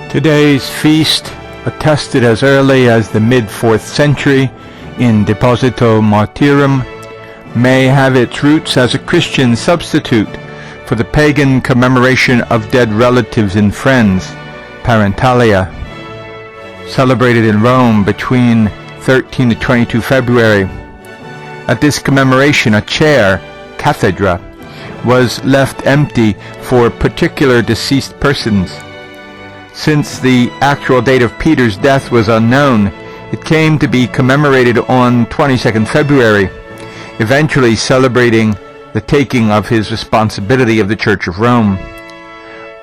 Today's feast, attested as early as the mid-4th century in Deposito Martyrum, may have its roots as a Christian substitute for the pagan commemoration of dead relatives and friends, Parentalia, celebrated in Rome between 13 to 22 February. At this commemoration, a chair, cathedra, was left empty for particular deceased persons. Since the actual date of Peter's death was unknown, it came to be commemorated on 22nd February, eventually celebrating the taking of his responsibility of the Church of Rome.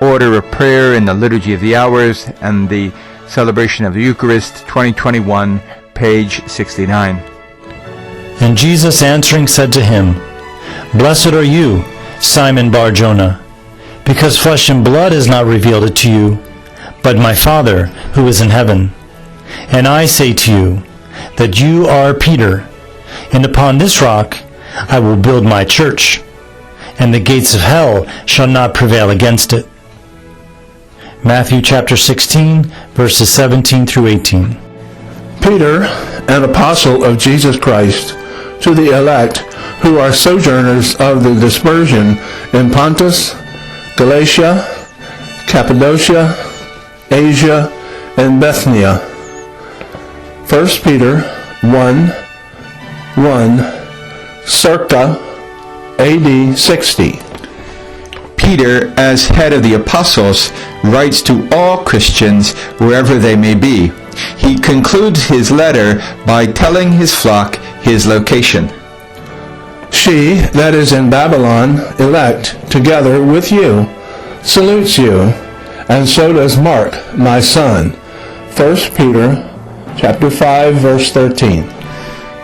Order of prayer in the Liturgy of the Hours and the celebration of the Eucharist, 2021, page 69. And Jesus answering said to him, Blessed are you, Simon Bar-Jonah, because flesh and blood has not revealed it to you, but my Father who is in heaven. And I say to you that you are Peter, and upon this rock I will build my church, and the gates of hell shall not prevail against it. Matthew chapter 16, verses 17 through 18. Peter, an apostle of Jesus Christ, to the elect who are sojourners of the dispersion in Pontus, Galatia, Cappadocia, Asia, and Bithynia. 1 Peter 1:1, circa AD 60. Peter, as head of the apostles, writes to all Christians wherever they may be. He concludes his letter by telling his flock his location. She that is in Babylon, elect, together with you, salutes you, and so does Mark, my son. 1 Peter chapter 5, verse 13.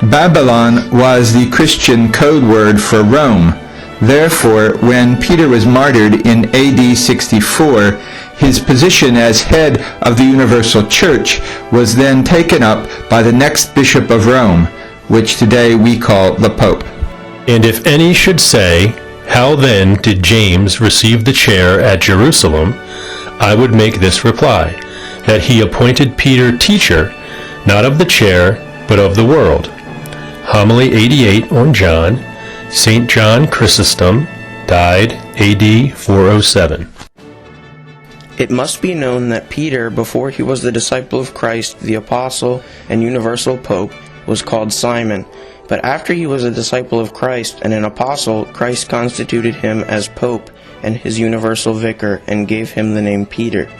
Babylon was the Christian code word for Rome. Therefore, when Peter was martyred in AD 64, his position as head of the Universal Church was then taken up by the next Bishop of Rome, which today we call the Pope. And if any should say, How then did James receive the chair at Jerusalem? I would make this reply, that he appointed Peter teacher, not of the chair, but of the world. Homily 88 on John, St. John Chrysostom, died AD 407. It must be known that Peter, before he was the disciple of Christ, the apostle and universal pope, was called Simon. But after he was a disciple of Christ and an apostle, Christ constituted him as pope and his universal vicar, and gave him the name Peter.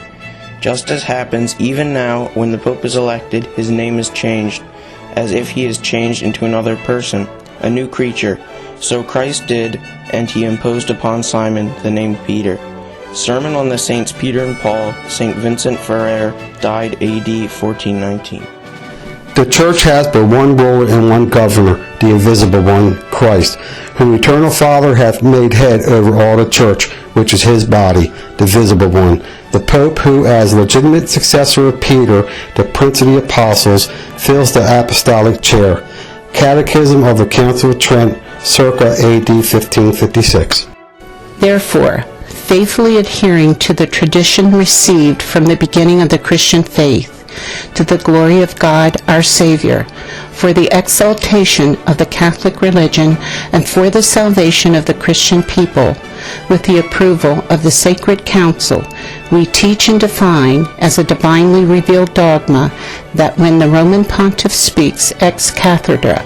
Just as happens even now, when the pope is elected, his name is changed, as if he is changed into another person, a new creature. So Christ did, and he imposed upon Simon the name Peter. Sermon on the Saints Peter and Paul, St. Vincent Ferrer, died AD 1419. The Church has but one ruler and one governor, the invisible one, Christ, whom eternal Father hath made head over all the Church, which is his body, the visible one. The Pope, who, as legitimate successor of Peter, the Prince of the Apostles, fills the apostolic chair. Catechism of the Council of Trent, circa AD 1556. Therefore, faithfully adhering to the tradition received from the beginning of the Christian faith, to the glory of God our Savior, for the exaltation of the Catholic religion, and for the salvation of the Christian people, with the approval of the Sacred Council, we teach and define as a divinely revealed dogma that when the Roman Pontiff speaks ex cathedra,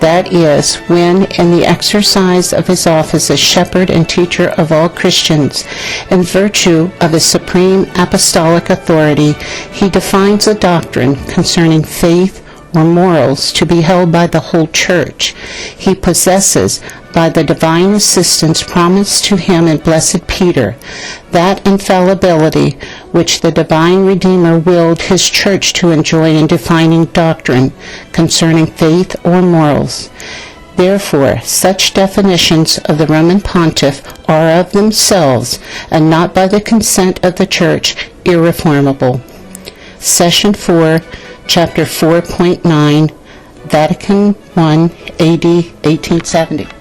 that is, when in the exercise of his office as shepherd and teacher of all Christians, in virtue of his supreme apostolic authority, he defines a doctrine concerning faith or morals to be held by the whole Church, he possesses, by the divine assistance promised to him in Blessed Peter, that infallibility which the divine Redeemer willed his Church to enjoy in defining doctrine concerning faith or morals. Therefore, such definitions of the Roman Pontiff are of themselves, and not by the consent of the Church, irreformable. Session 4, Chapter 4.9, Vatican I, AD 1870.